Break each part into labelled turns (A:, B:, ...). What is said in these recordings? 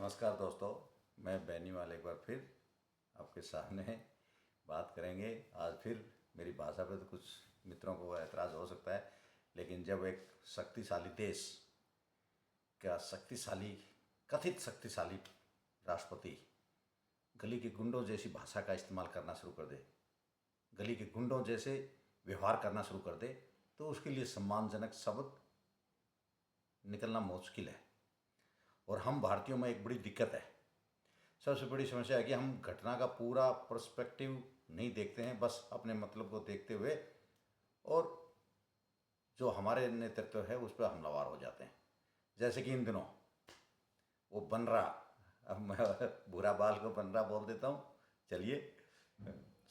A: नमस्कार दोस्तों, मैं बैनीवाल एक बार फिर आपके सामने बात करेंगे। आज फिर मेरी भाषा पे तो कुछ मित्रों को ऐतराज़ हो सकता है, लेकिन जब एक शक्तिशाली देश का कथित शक्तिशाली राष्ट्रपति गली के गुंडों जैसी भाषा का इस्तेमाल करना शुरू कर दे, गली के गुंडों जैसे व्यवहार करना शुरू कर दे, तो उसके लिए सम्मानजनक शब्द निकलना मुश्किल है। और हम भारतीयों में एक बड़ी दिक्कत है, सबसे बड़ी समस्या है कि हम घटना का पूरा पर्सपेक्टिव नहीं देखते हैं, बस अपने मतलब को देखते हुए और जो हमारे नेतृत्व है उस पर हमलावर हो जाते हैं। जैसे कि इन दिनों वो बनरा, अब मैं बुरा बाल को बनरा बोल देता हूँ, चलिए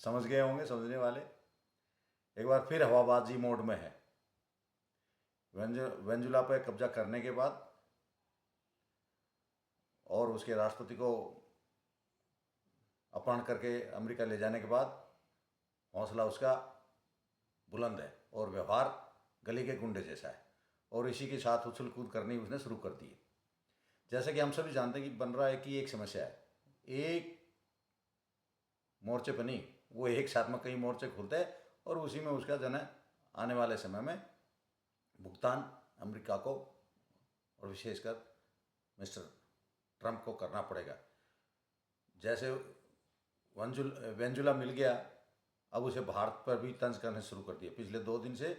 A: समझ गए होंगे समझने वाले। एक बार फिर हवाबाजी मोड में है। वेनेजुला पर कब्जा करने के बाद और उसके राष्ट्रपति को अपहरण करके अमेरिका ले जाने के बाद हौसला उसका बुलंद है और व्यवहार गली के गुंडे जैसा है, और इसी के साथ उछल कूद करनी उसने शुरू कर दी है। जैसे कि हम सभी जानते हैं कि बनरा की एक समस्या है, एक मोर्चे पर नहीं, वो एक साथ में कई मोर्चे खोलते हैं और उसी में उसका जो है आने वाले समय में भुगतान अमेरिका को और विशेषकर मिस्टर ट्रंप को करना पड़ेगा। जैसे वेनेजुला मिल गया, अब उसे भारत पर भी तंज करने शुरू कर दिए। पिछले 2 दिन से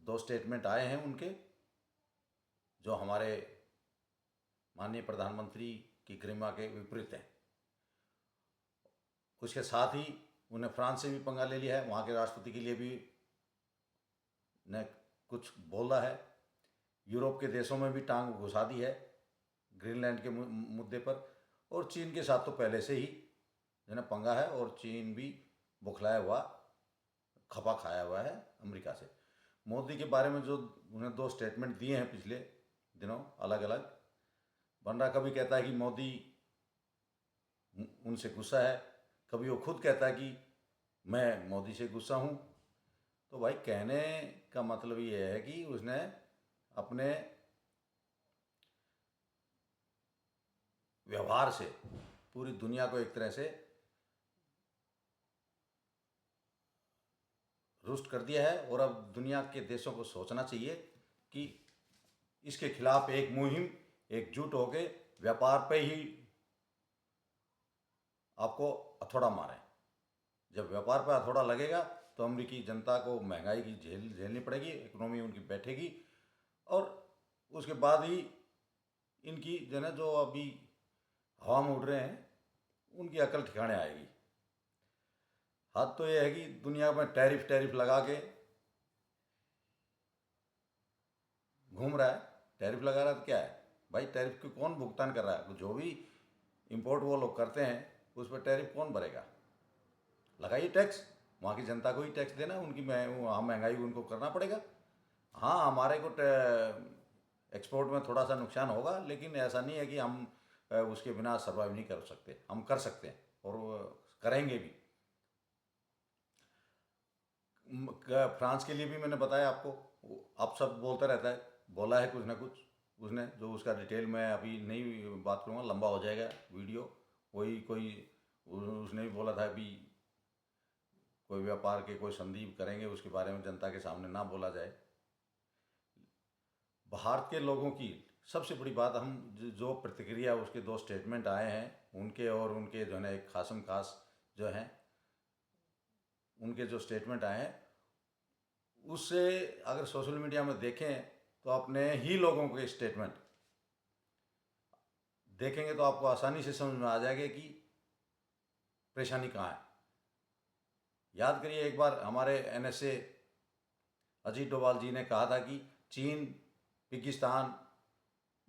A: 2 स्टेटमेंट आए हैं उनके, जो हमारे माननीय प्रधानमंत्री की गरिमा के विपरीत हैं। उसके साथ ही उन्हें फ्रांस से भी पंगा ले लिया है, वहाँ के राष्ट्रपति के लिए भी ने कुछ बोला है। यूरोप के देशों में भी टांग घुसा दी है ग्रीनलैंड के मुद्दे पर, और चीन के साथ तो पहले से ही जो है पंगा है, और चीन भी बुखलाया हुआ खपा खाया हुआ है अमेरिका से। मोदी के बारे में जो उन्हें 2 स्टेटमेंट दिए हैं पिछले दिनों अलग अलग, बनरा कभी कहता है कि मोदी उनसे गुस्सा है, कभी वो खुद कहता है कि मैं मोदी से गुस्सा हूँ। तो भाई कहने का मतलब ये है कि उसने अपने व्यवहार से पूरी दुनिया को एक तरह से रुष्ट कर दिया है, और अब दुनिया के देशों को सोचना चाहिए कि इसके खिलाफ एक मुहिम एकजुट होकर व्यापार पे ही आपको हथौड़ा मारें। जब व्यापार पे हथौड़ा लगेगा तो अमेरिकी जनता को महंगाई की झेलनी पड़ेगी, इकोनॉमी उनकी बैठेगी, और उसके बाद ही इनकी जो अभी हवा में उड़ रहे हैं उनकी अकल ठिकाने आएगी। हाथ तो ये है कि दुनिया में टैरिफ लगा के घूम रहा है। टैरिफ लगा रहा है तो क्या है भाई, टैरिफ को कौन भुगतान कर रहा है? जो भी इंपोर्ट वो लोग करते हैं उस पर टैरिफ कौन भरेगा? लगाइए टैक्स, वहाँ की जनता को ही टैक्स देना, उनकी वहाँ महंगाई उनको करना पड़ेगा। हाँ, हमारे को एक्सपोर्ट में थोड़ा सा नुकसान होगा, लेकिन ऐसा नहीं है कि हम उसके बिना सर्वाइव नहीं कर सकते। हम कर सकते हैं और करेंगे भी। फ्रांस के लिए भी मैंने बताया आपको, आप सब बोलता रहता है, बोला है कुछ ना कुछ उसने, जो उसका डिटेल मैं अभी नहीं बात करूँगा, लंबा हो जाएगा वीडियो। वही कोई उसने भी बोला था अभी कोई व्यापार के कोई संधि करेंगे, उसके बारे में जनता के सामने ना बोला जाए। भारत के लोगों की सबसे बड़ी बात, हम जो प्रतिक्रिया उसके 2 स्टेटमेंट आए हैं उनके, और उनके जो है एक खासम खास जो हैं उनके जो स्टेटमेंट आए हैं, उससे अगर सोशल मीडिया में देखें तो अपने ही लोगों के स्टेटमेंट देखेंगे तो आपको आसानी से समझ में आ जाएगा कि परेशानी कहाँ है। याद करिए, एक बार हमारे NSA अजीत डोभाल जी ने कहा था कि चीन, पाकिस्तान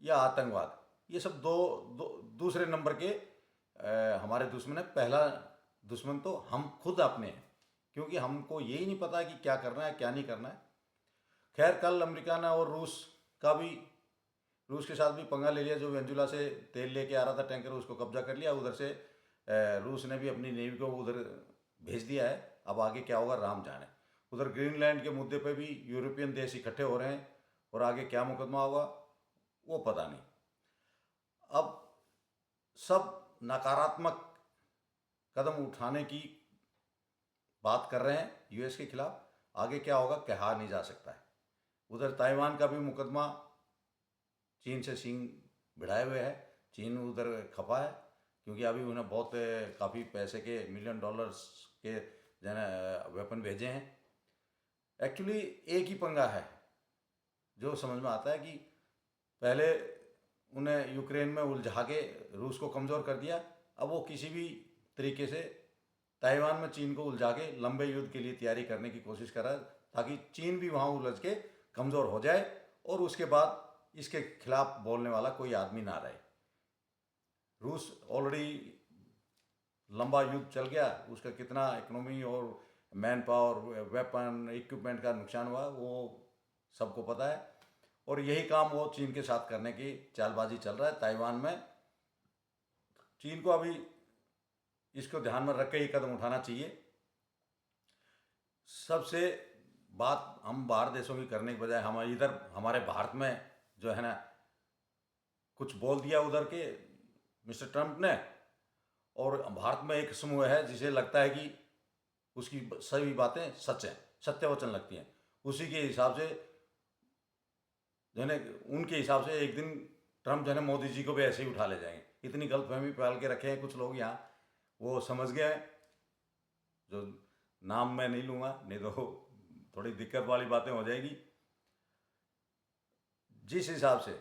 A: या आतंकवाद, ये सब दूसरे नंबर के हमारे दुश्मन है। पहला दुश्मन तो हम खुद अपने हैं, क्योंकि हमको यही नहीं पता कि क्या करना है क्या नहीं करना है। खैर, कल अमेरिका ने और रूस के साथ भी पंगा ले लिया, जो वेनेजुला से तेल लेके आ रहा था टैंकर, उसको कब्जा कर लिया। उधर से रूस ने भी अपनी नेवी को उधर भेज दिया है। अब आगे क्या होगा राम जाने। उधर ग्रीनलैंड के मुद्दे पे भी यूरोपियन देश इकट्ठे हो रहे हैं, और आगे क्या मुकदमा होगा वो पता नहीं। अब सब नकारात्मक कदम उठाने की बात कर रहे हैं यूएस के खिलाफ। आगे क्या होगा कहा नहीं जा सकता है। उधर ताइवान का भी मुकदमा चीन से सींग भिड़ाए हुए है। चीन उधर खपा है क्योंकि अभी उन्हें बहुत काफ़ी पैसे के $1 मिलियन के जो है ना वेपन भेजे हैं। एक्चुअली एक ही पंगा है जो समझ में आता है कि पहले उन्हें यूक्रेन में उलझा के रूस को कमज़ोर कर दिया। अब वो किसी भी तरीके से ताइवान में चीन को उलझा के लंबे युद्ध के लिए तैयारी करने की कोशिश कर रहा है ताकि चीन भी वहाँ उलझ के कमज़ोर हो जाए और उसके बाद इसके खिलाफ बोलने वाला कोई आदमी ना रहे। रूस ऑलरेडी लंबा युद्ध चल गया, उसका कितना इकोनॉमी और मैन पावर वेपन इक्विपमेंट का नुकसान हुआ वो सबको पता है। और यही काम वो चीन के साथ करने की चालबाजी चल रहा है ताइवान में। चीन को अभी इसको ध्यान में रख के ही कदम उठाना चाहिए। सबसे बात हम बाहर देशों की करने के बजाय हम इधर हमारे भारत में जो है ना कुछ बोल दिया उधर के मिस्टर ट्रंप ने, और भारत में एक समूह है जिसे लगता है कि उसकी सभी बातें सच हैं, सत्यवचन लगती हैं। उसी के हिसाब से जो है उनके हिसाब से एक दिन ट्रंप जो है मोदी जी को भी ऐसे ही उठा ले जाएंगे। इतनी गलतफहमी पाल के रखे हैं कुछ लोग यहाँ, वो समझ गए हैं। जो नाम मैं नहीं लूँगा नहीं तो थोड़ी दिक्कत वाली बातें हो जाएगी। जिस हिसाब से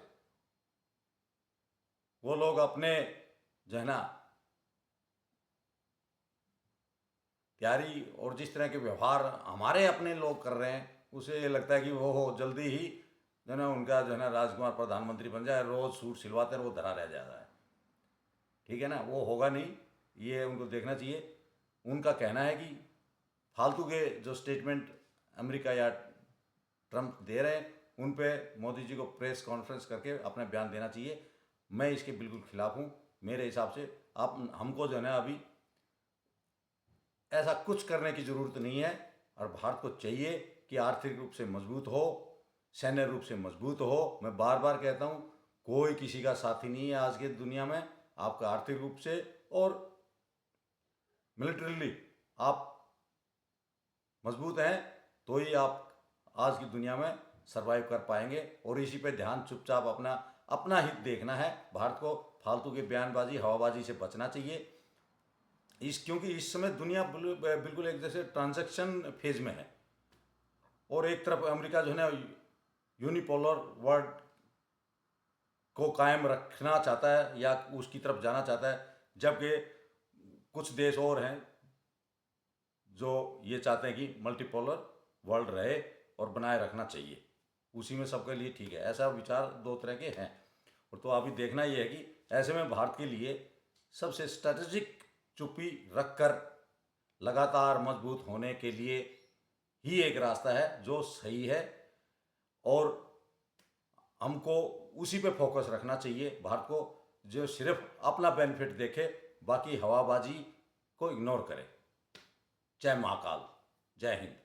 A: वो लोग अपने जो है ना तैयारी और जिस तरह के व्यवहार हमारे अपने लोग कर रहे हैं उसे ये लगता है कि वो हो जल्दी ही जो है ना उनका जो है ना राजकुमार प्रधानमंत्री बन जाए, रोज़ सूट सिलवाते वो धरा रह जाता है। ठीक है ना, वो होगा नहीं, ये उनको देखना चाहिए। उनका कहना है कि फालतू के जो स्टेटमेंट अमेरिका या ट्रंप दे रहे हैं उन पे मोदी जी को प्रेस कॉन्फ्रेंस करके अपना बयान देना चाहिए। मैं इसके बिल्कुल खिलाफ हूँ। मेरे हिसाब से आप हमको जो है ना अभी ऐसा कुछ करने की ज़रूरत नहीं है, और भारत को चाहिए कि आर्थिक रूप से मजबूत हो, सैन्य रूप से मजबूत हो। मैं बार बार कहता हूँ कोई किसी का साथी नहीं है आज की दुनिया में। आपका आर्थिक रूप से और मिलिट्रीली आप मजबूत हैं तो ही आप आज की दुनिया में सरवाइव कर पाएंगे। और इसी पे ध्यान चुपचाप अपना अपना हित देखना है। भारत को फालतू की बयानबाजी हवाबाजी से बचना चाहिए क्योंकि इस समय दुनिया बिल्कुल एक जैसे ट्रांजैक्शन फेज में है, और एक तरफ अमेरिका जो है ना यूनिपोलर वर्ल्ड को कायम रखना चाहता है या उसकी तरफ जाना चाहता है, जबकि कुछ देश और हैं जो ये चाहते हैं कि मल्टीपोलर वर्ल्ड रहे और बनाए रखना चाहिए। उसी में सबके लिए ठीक है। ऐसा विचार दो तरह के हैं। और तो अभी देखना ये है कि ऐसे में भारत के लिए सबसे स्ट्रेटेजिक चुप्पी रखकर लगातार मजबूत होने के लिए ही एक रास्ता है जो सही है, और हमको उसी पे फोकस रखना चाहिए। भारत को जो सिर्फ अपना बेनिफिट देखे, बाकी हवाबाजी को इग्नोर करे। जय महाकाल, जय हिंद।